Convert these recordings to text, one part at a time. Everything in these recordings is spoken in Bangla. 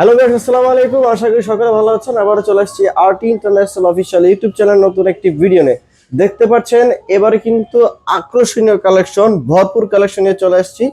হ্যালো গাইস, আসসালামু আলাইকুম। আশা করি সকলে ভালো আছেন। আবারও চলে আসছি RT international official YouTube channel নতুন একটি ভিডিও নিয়ে। দেখতে পাচ্ছেন এবারে কিন্তু আকর্ষণীয় কালেকশন, ভরপুর কালেকশন নিয়ে চলে আসছি।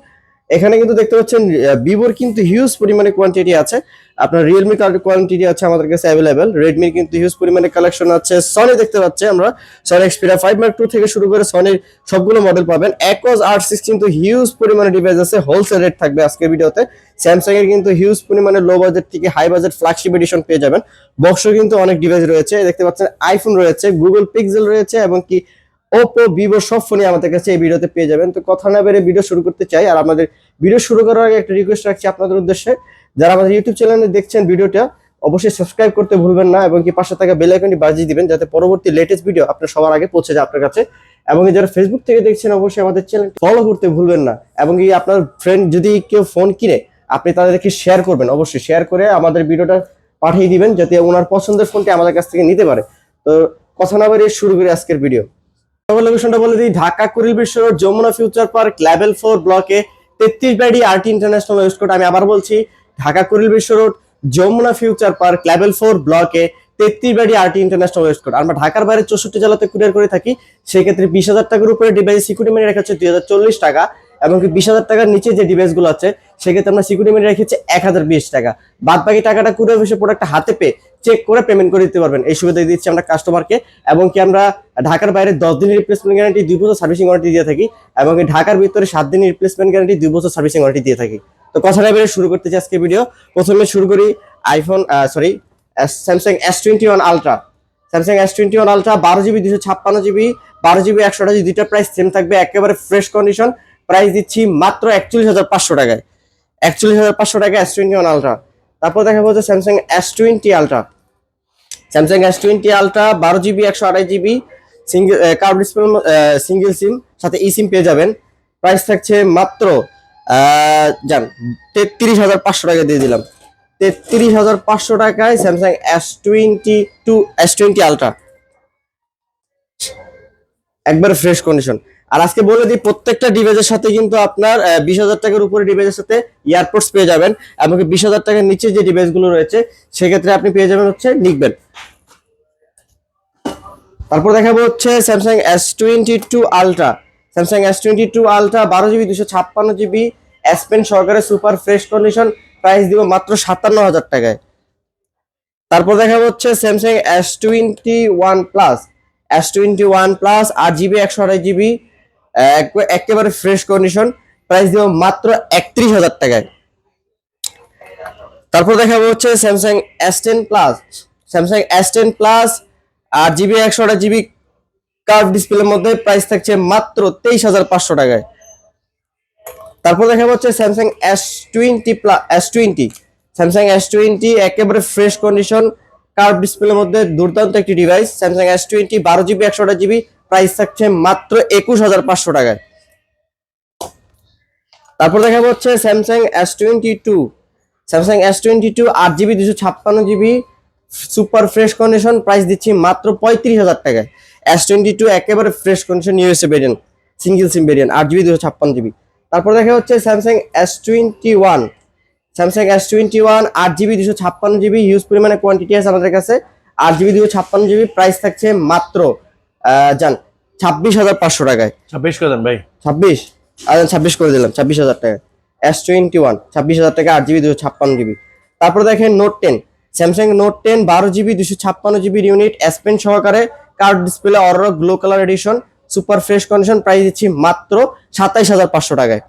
এখানে কিন্তু দেখতে পাচ্ছেন ভিভোর কিন্তু হিউজ পরিমাণে কোয়ান্টিটি আছে, আপনার রিয়েলমি কোয়ান্টিটি আছে আমাদের কাছে অ্যাভেলেবেল, রেডমির কিন্তু হিউজ পরিমাণে কালেকশন আছে, সনি দেখতে পাচ্ছি আমরা সনি এক্সপিরিয়া 5 মার্ক 2 থেকে শুরু করে সনির সবগুলো মডেল পাবেন। অ্যাকোয়াস R6 কিন্তু হিউজ পরিমাণে ডিভাইস আছে, হোলসেল রেট থাকবে আজকের ভিডিওতে। স্যামসাং এর কিন্তু হিউজ পরিমাণে লো বাজেট থেকে হাই বাজেট ফ্ল্যাগশিপ এডিশন পেয়ে যাবেন। বক্সও কিন্তু অনেক ডিভাইস রয়েছে, দেখতে পাচ্ছেন আইফোন রয়েছে, গুগল পিক্সেল রয়েছে এবং কি ওপো ভিভো সব ফোনই আমাদের কাছে এই ভিডিওতে পেয়ে যাবেন। তো কথা না বেরিয়ে ভিডিও শুরু করতে চাই। আর আমাদের ভিডিও শুরু করার আগে একটা রিকোয়েস্ট রাখছি আপনাদের উদ্দেশ্যে, যারা আমাদের ইউটিউব চ্যানেলে দেখছেন ভিডিওটা অবশ্যই সাবস্ক্রাইব করতে ভুলবেন না এবং কি পাশে থাকা বেল আইকনটি বাজিয়ে দিবেন যাতে পরবর্তী লেটেস্ট ভিডিও আপনার সবার আগে পৌঁছে যায় আপনার কাছে। এবং যারা ফেসবুক থেকে দেখছেন অবশ্যই আমাদের চ্যানেল ফলো করতে ভুলবেন না। এবং কি আপনার ফ্রেন্ড যদি কেউ ফোন কিনে আপনি তাদেরকে শেয়ার করবেন, অবশ্যই শেয়ার করে আমাদের ভিডিওটা পাঠিয়ে দিবেন যাতে ওনার পছন্দের ফোনটি আমাদের কাছ থেকে নিতে পারে। তো কথা না বাড়িয়ে শুরু করি আজকের ভিডিও। লোকেশনটা বলে দিই, Dhaka Kuril Bishwa road, Jamuna future park, level 4 ব্লকে 33 by RT international west code. আমি আবার বলছি, Dhaka Kuril Bishwa road, Jamuna future park, level 4 ব্লকে 33 by RT international west code. আমরা ঢাকার বাইরে 64 জেলাতে কুরিয়ার করে থাকি। সেক্ষেত্রে 20,000 টাকার উপরে ডিভাইস সিকিউরিটি মানি রাখা হচ্ছে 2040 টাকা, এবং 20,000 টাকার নিচে যে ডিভাইস গুলো আছে সেক্ষেত্রে আমরা সিকিউরিটি মানি রেখেছি 1020 টাকা। বাদ বাকি টাকাটা কুরিয়ার অফিসে প্রোডাক্ট হাতে পেয়ে চেক করে পেমেন্ট করে দিতে পারবেন। এই সুবিধা দিচ্ছি আমরা কাস্টমারকে। এবং কি আমরা ঢাকার বাইরে 10 দিনের রিপ্লেসমেন্ট গ্যারান্টি, 2 বছর সার্ভিসিং ওয়ারেন্টি দিয়ে থাকি, এবং ঢাকার ভিতরে 7 দিনের রিপ্লেসমেন্ট গ্যারান্টি, 2 বছর সার্ভিসিং ওয়ারেন্টি দিয়ে থাকি। তো কথা না বেরিয়ে শুরু করতে চাই আজকে ভিডিও। প্রথমে শুরু করি Samsung S21 ultra. Samsung S21 ultra 12GB 256GB, 12GB 128GB, দুইটা প্রাইস সেম থাকবে, একেবারে ফ্রেশ কন্ডিশন। প্রাইস দিচ্ছি মাত্র 41,500 টাকায়। 41,500 টাকা S21 আলট্রা। তারপর দেখা যাচ্ছে Samsung S20 ultra. Samsung S20 ultra 12GB 128GB, single curve display, single sim, সাথে ই সিম পেয়ে যাবেন। প্রাইস থাকছে মাত্র 33,500 টাকা দিয়ে দিলাম। 33,500 টাকায় স্যামসাং S20 আলট্রা, একবার ফ্রেশ কন্ডিশন। আর আজকে বলে দিই, প্রত্যেকটা ডিভাইসের সাথে কিন্তু আপনার 20,000 টাকার উপরে ডিভাইসের সাথে ইয়ারপোর্টস পেয়ে যাবেন, এবং 20,000 টাকার নিচে যে ডিভাইসগুলো রয়েছে সেক্ষেত্রে আপনি পেয়ে যাবেন হচ্ছে নিকবেন। তারপর দেখাবো হচ্ছে Samsung S22 ultra. Samsung S22 ultra 12GB 256GB, S pen সহকারে, সুপার ফ্রেশ কন্ডিশন। প্রাইস দিব মাত্র 57,000 টাকায়। তারপর দেখাবো হচ্ছে Samsung S21 plus. S21 plus 8GB 128GB, একেবারে ফ্রেশ কন্ডিশন। প্রাইস দিব মাত্র 31,000 টাকায়। তারপর দেখাবো হচ্ছে Samsung S10 plus. Samsung S10 plus 8GB 128GB curve ডিসপ্লের মধ্যে, প্রাইস থাকছে মাত্র 23,500 টাকায়। তারপর দেখাবো হচ্ছে স্যামসাং S20 স্যামসাং S20 একেবারে ফ্রেশ কন্ডিশন, কার্ভ ডিসপ্লের মধ্যে দুর্দান্ত একটি device. Samsung S20 12GB 128GB, price থাকছে মাত্র 21,500 টাকায়। তারপর দেখাবো হচ্ছে Samsung S22। Samsung S22 8GB 256GB, super fresh condition. Price দিচ্ছি মাত্র 35,000 টাকায়। S22 একেবারে fresh condition, USA variant, single sim variant, 8GB 256GB। তারপর দেখা হচ্ছে Samsung S21। Samsung S21 8GB 256GB, huge পরিমাণে কোয়ান্টিটি আছে আমাদের কাছে, 8GB 256GB। প্রাইস থাকছে মাত্র 26,500 টাকায়। 26 করে দেন ভাই। 26 করে দিলাম, 26,000 টাকা। S21 26,000 টাকা, 8GB 256GB। তারপর দেখেন note 10। Samsung note 10 12GB 256GB unit, S pen সহকারে, curve display, aura glow colour edition, super fresh condition. Price দিচ্ছি মাত্র 27,500 টাকায়।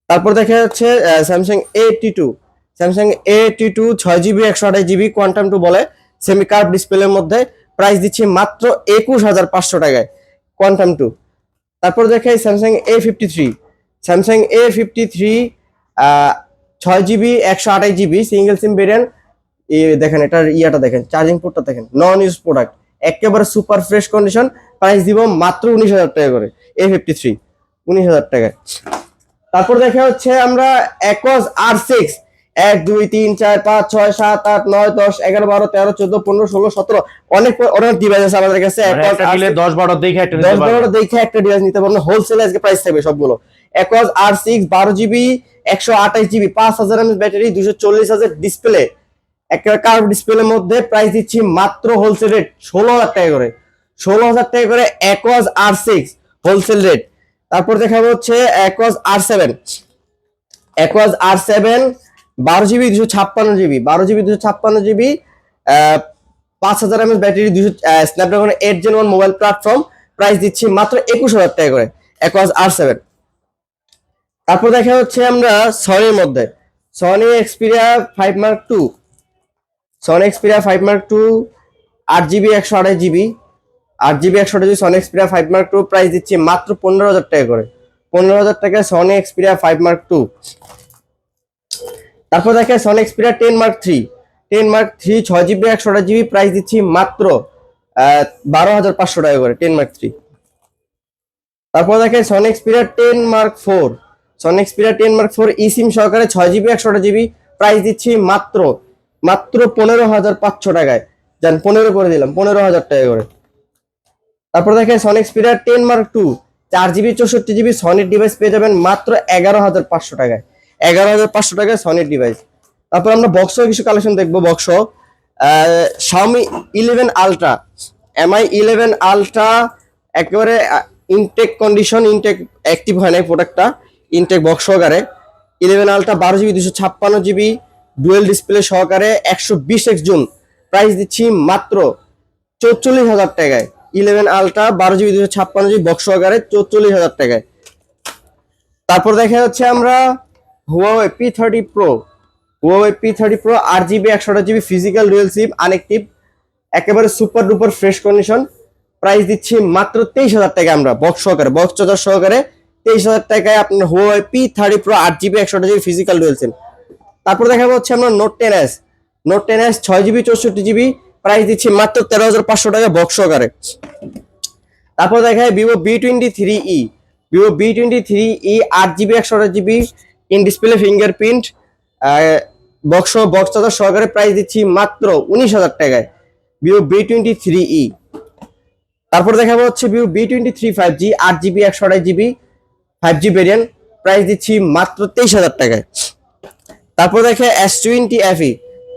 তারপর দেখা যাচ্ছে Samsung A82। Samsung A82 6GB 128GB quantum 2 বলে, সেমি কার্ভ ডিসপ্লের মধ্যে। প্রাইস দিচ্ছি মাত্র 21,500 টাকায়, কোয়ান্টাম 2। তারপর দেখাই Samsung A53। Samsung A53 6GB 128GB single sim variant. দেখেন এটার ইয়াটা দেখেন, চার্জিং পোর্টটা দেখেন, নন ইউজ প্রোডাক্ট, একেবারে সুপার ফ্রেশ কন্ডিশন। প্রাইস দিব মাত্র 19,000 টাকা করে, A53 19,000 টাকায়। তারপর দেখা হচ্ছে আমরা অ্যাকোয়াস R6 1 2 3 4 5 6 7 8 9 10 11 12 13 14 15 16 17 অনেক ডিভাইস আছে আমাদের কাছে। একটা দিলে 10 12 দেখে একটা 10 12 দেখে একটা ডিভাইস নিতে পারবেন। হোলসেল আজকে প্রাইস থাকবে সবগুলো। একোয়াজ R6 12GB 128GB 5000 mAh battery 240Hz display, একটা কার্ভ ডিসপ্লের মধ্যে প্রাইস দিচ্ছি মাত্র হোলসেল রেট 16000 টাকা করে, 16000 টাকা করে একোয়াজ R6 হোলসেল রেট। তারপর দেখাবো হচ্ছে একোয়াজ R7, একোয়াজ R7 12GB 256GB 12GB 256GB 5000 mAh battery, 200 Snapdragon 8 Gen 1 mobile platform, price দিচ্ছি মাত্র 21000 টাকা করে একোয়াজ R7। তারপর দেখা হচ্ছে আমরা সনির মধ্যে Sony Xperia 5 Mark II, Sony Xperia 5 Mark II 8GB 128GB 8GB 128GB Sony Xperia 5 Mark II, price দিচ্ছি মাত্র 15000 টাকা করে, 15000 টাকা সনি এক্সপিরিয়া 5 Mark II। তারপর দেখে Sony Xperia 10 Mark III, 10 Mark III 6GB 128GB, price দিচ্ছি মাত্র 12500 টাকা করে 10 Mark III। তারপর দেখে Sony Xperia 10 Mark IV, Sony Xperia 10 Mark IV eSIM সহকারে 6GB 128GB, প্রাইস দিচ্ছি মাত্র 15500 টাকায়, জান 15 করে দিলাম 15000 টাকা করে। তারপর দেখে Sony Xperia 10 Mark II 4GB 64GB সনির ডিভাইস পেয়ে যাবেন মাত্র 11500 টাকায়, 11500 টাকায় সনির ডিভাইস। তারপর আমরা বক্স কিছু কালেকশন দেখবো। Box Xiaomi 11 Ultra, MI 11 Ultra একেবারে ইনটেক কন্ডিশন, ইনটেক অ্যাক্টিভ হয় না প্রোডাক্টটা, ইনটেক বক্স সহকারে 11 Ultra 12GB 256GB dual display সহকারে 120x জুম, প্রাইস দিচ্ছি মাত্র 44000 টাকায় 11 Ultra 12GB 256GB বক্স সহকারে 44000 টাকায়। তারপর দেখা যাচ্ছে আমরা Huawei P30 Pro, Huawei P30 Pro 8GB 128GB physical dual sim unactive, একেবারে super duper fresh condition, price দিচ্ছি মাত্র 23000 টাকা আমরা বক্স সহকারে, বক্স চার্জার সহকারে 23000 টাকায় আপনার Huawei P30 Pro 8GB 128GB physical dual sim. তারপর দেখাবো হচ্ছে আমরা Note 10s, Note 10s 6GB 64GB, price দিচ্ছি মাত্র 13500 টাকা বক্স সহকারে। তারপর দেখায় Vivo V23e, Vivo V23e 8GB 128GB in display fingerprint box charger সহকারে, প্রাইস দিচ্ছি মাত্র 19000 টাকায় Vivo V23e। তারপর দেখাবো হচ্ছে Vivo V23 5G 8GB 128GB 5G variant, price দিচ্ছি মাত্র 23000 টাকায়। তারপর দেখে S20 FE,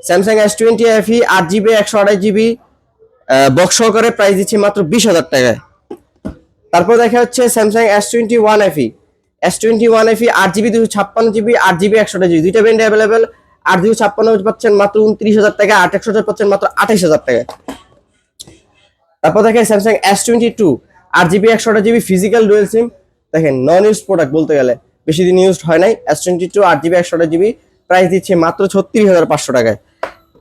Samsung S20 FE 8GB 128GB box সহকারে, প্রাইস দিচ্ছি মাত্র 20000 টাকায়। তারপর দেখা হচ্ছে Samsung S21 FE, S21 FE 8GB 256GB 8GB 128GB দুইটা ভেরিয়েন্ট अवेलेबल, 8GB পাচ্ছেন মাত্র 29000 টাকা, 8 পাচ্ছেন মাত্র 28000 টাকা। তারপর দেখেন Samsung S22 8GB 128GB physical dual সিম, দেখেন নন ইউজ প্রোডাক্ট বলতে গেলে, বেশি দিন ইউজড হয় নাই। S22 8GB 128GB, প্রাইস দিচ্ছে মাত্র 36500 টাকায়।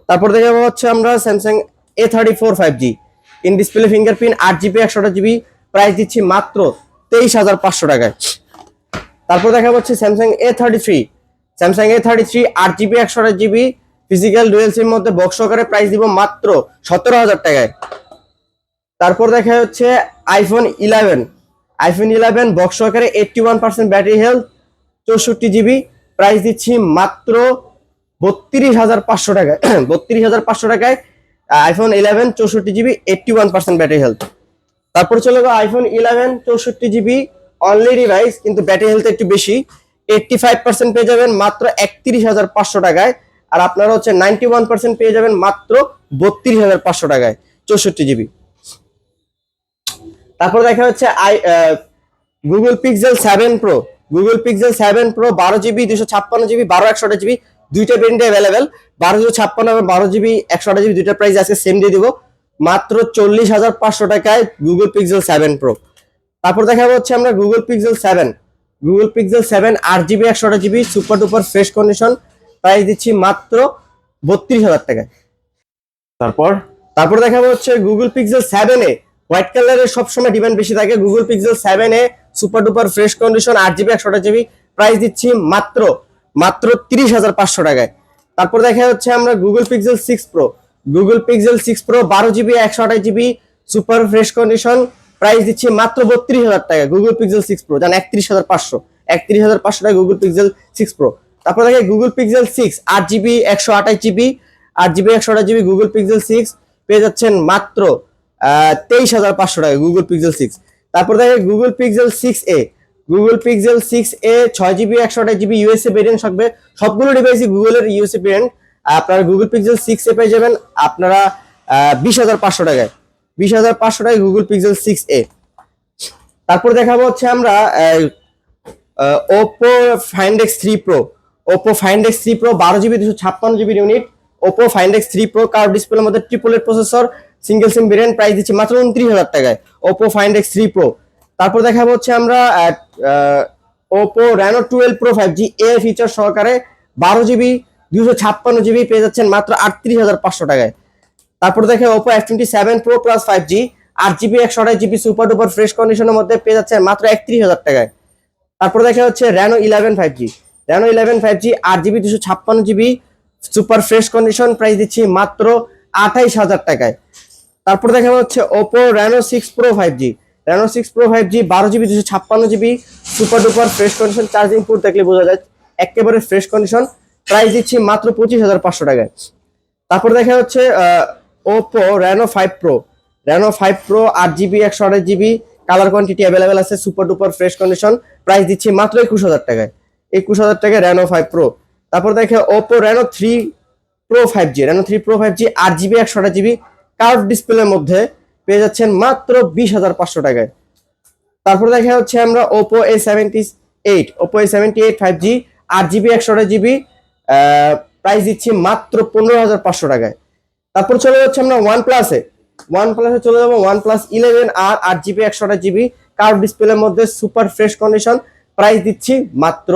তারপর দেখে হচ্ছে আমরা Samsung A34 5G in display fingerprint 8GB 128GB, price দিচ্ছি মাত্র 23500 টাকায়। তারপর দেখা হচ্ছে Samsung A33, Samsung A33 8GB 128GB physical dual sim মধ্যে বক্স সহকারে, প্রাইস দিব মাত্র 17000 টাকায়। তারপর দেখা হচ্ছে iPhone 11, iPhone 11 বক্স সহকারে 81% ব্যাটারি হেলথ 64GB, প্রাইস দিচ্ছি মাত্র 32500 টাকায় 32500 টাকায় iPhone 11 64GB 81% ব্যাটারি হেলথ। তারপর চলে গেল iPhone 11 64GB অনলি ডিভাইস, কিন্তু ব্যাটারি হেলথ একটু বেশি, 85% পেয়ে যাবেন মাত্র 31500 টাকায়, আর আপনারা হচ্ছে 91% পেয়ে যাবেন মাত্র 32500 টাকায় 64GB। তারপর দেখা হচ্ছে Google Pixel 7 Pro, Google Pixel 7 Pro 12GB 256GB 12/128GB দুইটা ভেরিয়েন্টে अवेलेबल, 12/256 এবং 12GB 128GB দুইটা প্রাইস আজকে সেম দিয়ে দিব মাত্র 40500 টাকায় Google Pixel 7 Pro। তারপর দেখাবো হচ্ছে আমরা Google Pixel 7, Google Pixel 7 8GB 128GB super duper fresh condition, price দিচ্ছি মাত্র 32000 টাকায়। তারপর দেখাবো হচ্ছে Google Pixel 7a, হোয়াইট কালারের সবসময় ডিমান্ড বেশি থাকে, Google Pixel 7a super duper fresh condition 8GB 128GB, price দিচ্ছি মাত্র 30500 টাকায়। তারপর দেখা হচ্ছে আমরা Google Pixel 6 Pro, Google Pixel 6 Pro 12GB 128GB super fresh condition, price দিচ্ছি মাত্র 32000 টাকা Google Pixel 6 Pro, জান 31500 টাকা Google Pixel 6 Pro। তারপর দেখে Google Pixel 6 8GB 128GB 128GB Google Pixel 6 পেয়ে যাচ্ছেন মাত্র 23500 টাকা Google Pixel 6। তারপর দেখে Google Pixel 6a, Google pixel 6a 6GB 128GB USA variant থাকবে। সবগুলো ডিভাইসই গুগলের ইউএসএ ভেরিয়েন্ট। আপনারা গুগল পিক্সেল 6a পেয়ে যাবেন আপনারা 20,500 টাকায়। 20,500 টাকায় গুগল পিক্সেল 6a। তারপর দেখাবো হচ্ছে আমরা Oppo Find X3 Pro। Oppo Find X3 Pro 12GB 256GB unit. Oppo Find X3 Pro curve ডিসপ্লের মধ্যে ট্রিপল এর processor, single sim variant, price দিচ্ছি মাত্র 29,000 টাকায় Oppo Find X3 Pro। তারপর দেখাবো হচ্ছে আমরা Oppo Reno 12 Pro 5G এ ফিচার সহকারে 12GB 256GB পেয়ে যাচ্ছেন মাত্র 38,500 টাকায়। তারপর দেখে Oppo F27 Pro Plus 5G 8GB 128GB super duper fresh কন্ডিশনের মধ্যে পেয়ে যাচ্ছেন মাত্র 31,000 টাকায়। তারপর দেখা হচ্ছে Reno 11 5G। Reno 11 5G 8GB 256GB super fresh condition, price দিচ্ছি মাত্র 28,000 টাকায়। তারপর দেখা হচ্ছে Oppo Reno 6 Pro 5G। Reno 6 Pro 5G 12GB 256GB super duper fresh condition, charging port দেখলে বোঝা যায় একেবারে ফ্রেশ কন্ডিশন, প্রাইস দিচ্ছি মাত্র 25,500 টাকায়। তারপর দেখা হচ্ছে Oppo Reno 5 Pro। Reno 5 Pro 8GB 128GB colour quantity available আছে, super duper fresh condition, price দিচ্ছি মাত্র 21,000 টাকায়। 21,000 টাকায় Reno 5 Pro। তারপর দেখে Oppo Reno 3 Pro 5G। Reno 3 Pro 5G 8GB 128GB curve ডিসপ্লের মধ্যে পেয়ে যাচ্ছেন মাত্র 20,500 টাকায়। তারপর দেখা হচ্ছে আমরা Oppo A78। Oppo A78 5G 8GB 128GB price দিচ্ছি মাত্র 15,500 টাকায়। তারপর চলে যাচ্ছে আমরা OnePlus-এ চলে যাবো। OnePlus 11R 8GB 128GB curve ডিসপ্লের মধ্যে সুপার ফ্রেশ কন্ডিশন, প্রাইস দিচ্ছি মাত্র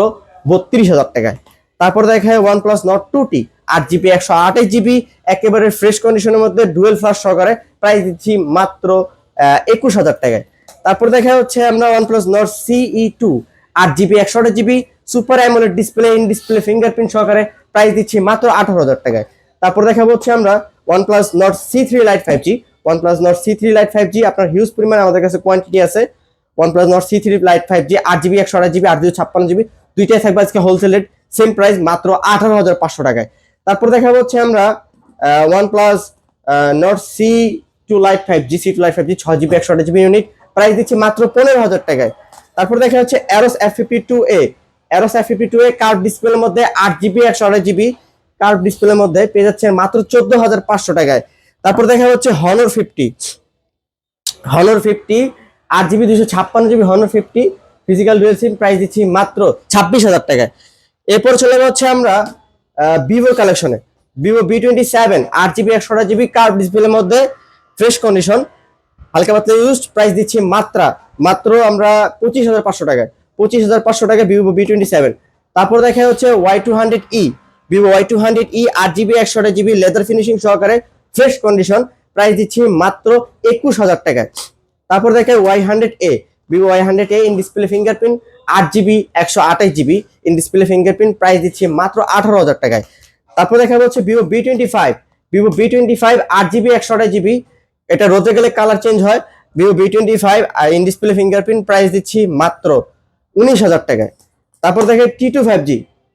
32,000 টাকায়। তারপর দেখায় OnePlus Nord 2T 8GB 128GB একেবারে ফ্রেশ কন্ডিশনের মধ্যে ডুয়েল ফ্ল্যাশ সহকারে, প্রাইস দিচ্ছি মাত্র 21,000 টাকায়। তারপর দেখা হচ্ছে আমরা OnePlus Nord CE2 8GB 128GB super AMOLED display, in display fingerprint সহকারে, প্রাইস দিচ্ছি মাত্র 18,000 টাকায়। তারপর দেখাবো হচ্ছে আমরা OnePlus Nord C3 Lite 5G। OnePlus Nord C3 Lite 5G আপনার হিউজ পরিমাণে আমাদের কাছে কোয়ান্টিটি আছে। OnePlus Nord C3 Lite 5G 8GB 128GB 8GB 256GB দুইটাই থাকবে আজকে হোলসেল রেট, সেম প্রাইস মাত্র 18,500 টাকায়। তারপর দেখাবো হচ্ছে আমরা OnePlus Nord C2 Lite 5G 6GB 128GB unit, price দিচ্ছি মাত্র 15,000 টাকায়। তারপর দেখা হচ্ছে Aros F52A। Aros F52A curve ডিসপ্লের মধ্যে 8GB 128GB কার্ভ ডিসপ্লের মধ্যে পেয়ে যাচ্ছেন মাত্র 14,500 টাকায়। তারপর দেখা হচ্ছে Honor 50 8GB 256GB Honor 50 physical dual sim, price দিচ্ছি মাত্র 26,000 টাকায়। এরপর চলে যাচ্ছে আমরা Vivo কালেকশনে। Vivo V27 8GB 128GB curve ডিসপ্লের মধ্যে ফ্রেশ কন্ডিশন, হালকা পাতলা ইউজড, প্রাইস দিচ্ছি মাত্র আমরা 25,500 টাকায়। 25,500 টাকায় Vivo V27। তারপর দেখা হচ্ছে Y200E। Vivo Y200E 8GB 128GB leather finishing সহকারে ফ্রেশ কন্ডিশন, প্রাইস দিচ্ছি মাত্র 21,000 টাকায়। তারপর দেখে Y100A। Vivo Y100A in display fingerprint 8GB 128GB in display fingerprint, price দিচ্ছি মাত্র 18,000 টাকায়। তারপর দেখা হচ্ছে Vivo V25। Vivo V25 8GB 128GB, এটা রোদে গেলে কালার চেঞ্জ হয়। Vivo V25 in display fingerprint, price দিচ্ছি মাত্র 19,000 টাকায়। তারপর দেখে T2 5G।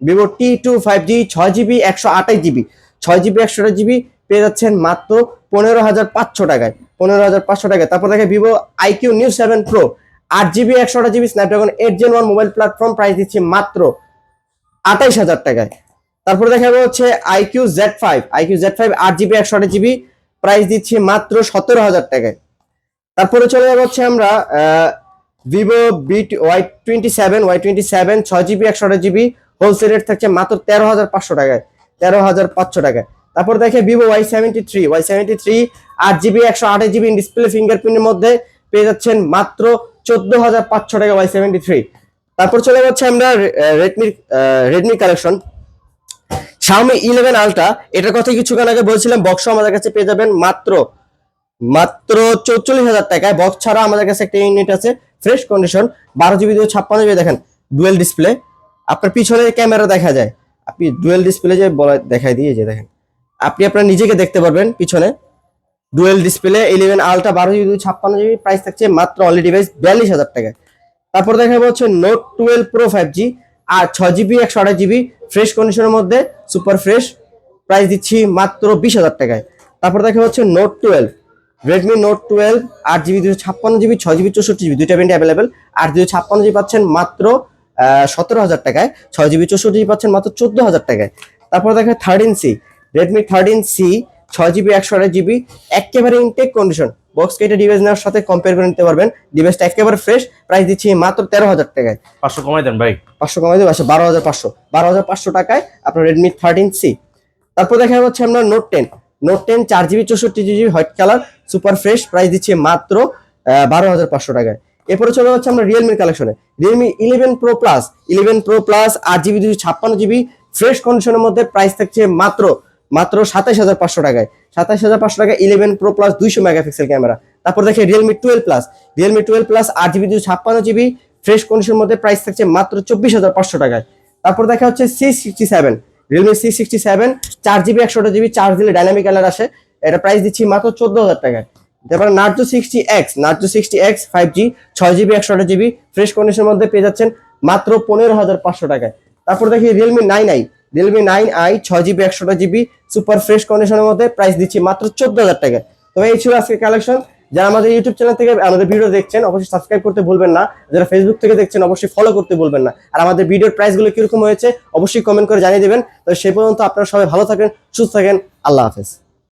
Vivo T2 5G 6GB 128GB 6GB 128GB পেয়ে যাচ্ছেন মাত্র 15,500 টাকায়। 15,500 টাকায়। তারপর দেখে Vivo IQ Neo 7 Pro 8GB 128GB Snapdragon 8 Gen 1 mobile platform, price দিচ্ছি মাত্র 28,000 টাকায়। তারপর দেখাবো হচ্ছে IQ Z5 8GB 128GB price দিচ্ছি মাত্র 17,000 টাকায়। তারপরে চলে যাবো হচ্ছে আমরা Vivo Y27 6GB 128GB wholesale rate থাকছে মাত্র 13,500 টাকায়। 13,500 টাকায়। তারপর দেখে Vivo Y73 8GB 128GB display ফিঙ্গারপ্রিন্টের মধ্যে পেয়ে যাচ্ছেন মাত্র 14,500 টাকা Y73। তারপর চলে যাচ্ছে আমরা Redmi কালেকশন। Xiaomi 11 Ultra, এটার কথা কিছুক্ষণ আগে বলছিলাম, বক্স আমাদের কাছে পেয়ে যাবেন মাত্র 44,000 টাকায়। বক্স ছাড়া আমাদের কাছে একটা ইউনিট আছে ফ্রেশ কন্ডিশন 12GB 256GB, দেখেন ডুয়েল ডিসপ্লে, আপনার পিছনে ক্যামেরা দেখা যায়, আপনি ডুয়েল ডিসপ্লে যে বলা দেখাই দিয়ে যে দেখেন আপনি আপনার নিজেকে দেখতে পারবেন পিছনে dual display 11 Ultra 12GB 256GB, price থাকছে মাত্র অনলি ডিভাইস 42,000 টাকায়। তারপর দেখাবো হচ্ছে Note 12 Pro 5G আর 6GB 128GB ফ্রেশ কন্ডিশনের মধ্যে সুপার ফ্রেশ, প্রাইস দিচ্ছি মাত্র 20,000 টাকায়। তারপর দেখা হচ্ছে Note 12 Redmi note 12 8GB 256GB 6GB 64GB দুইটা ভেরিয়েন্ট অ্যাভেলেবেল। 8GB 56GB পাচ্ছেন মাত্র 17,000 টাকায়, 6GB 64GB পাচ্ছেন মাত্র 14,000 টাকায়। তারপর দেখেন 13C, Redmi 13C 6GB 128GB একেবারে ইনটেক কন্ডিশন, বক্স কেটে ডিভাইস নেওয়ার সাথে কম্পেয়ার করে নিতে পারবেন। ডিভাইসটা একেবারে ফ্রেশ, প্রাইস দিচ্ছি মাত্র 13,000 টাকায়। 500 কমাই দেন ভাই, 500 কমাই দেবো, 12,500 টাকায় আপনার রেডমি 13C। তারপর দেখা যাচ্ছে আপনার note 10, note 10 4GB 64GB white colour super fresh, price দিচ্ছে মাত্র 12,500 টাকায়। এরপরে চলে যাচ্ছে আমরা রিয়েলমির কালেকশনে, Realme 11 pro plus, 11 pro plus 8GB 256GB fresh কন্ডিশনের মধ্যে প্রাইস থাকছে মাত্র 27,500 টাকায়। 27,500 টাকায় 11 প্রো প্লাস 200 মেগাপিক্সেল ক্যামেরা। তারপর দেখে Realme 12 plus, Realme 12 plus 8GB 256GB fresh কন্ডিশনের মধ্যে প্রাইস থাকছে মাত্র 24,500 টাকায়। তারপর দেখা হচ্ছে C67, Realme C67 4GB 128GB charge দিলে ডাইনামিক কালার আসে, এটা প্রাইস দিচ্ছি মাত্র 14,000 টাকায়। তারপর Narzo 60X, Narzo 60X 5G 6GB 128GB fresh কন্ডিশনের মধ্যে পেয়ে যাচ্ছেন মাত্র 15,500 টাকায়। তারপর দেখি Realme 9i, Realme 9i 6GB 128GB super fresh কন্ডিশনের মধ্যে প্রাইস দিচ্ছি মাত্র 14,000 টাকায়। তবে এই ছিল আজকের কালেকশন। যারা আমাদের ইউটিউব চ্যানেল থেকে আমাদের ভিডিও দেখছেন অবশ্যই সাবস্ক্রাইব করতে ভুলবেন না, যারা ফেসবুক থেকে দেখছেন অবশ্যই ফলো করতে ভুলবেন না। আর আমাদের ভিডিওর প্রাইসগুলো কিরকম হয়েছে অবশ্যই কমেন্ট করে জানিয়ে দেবেন। তো সেই পর্যন্ত আপনারা সবাই ভালো থাকেন, সুস্থ থাকেন, আল্লাহ হাফেজ।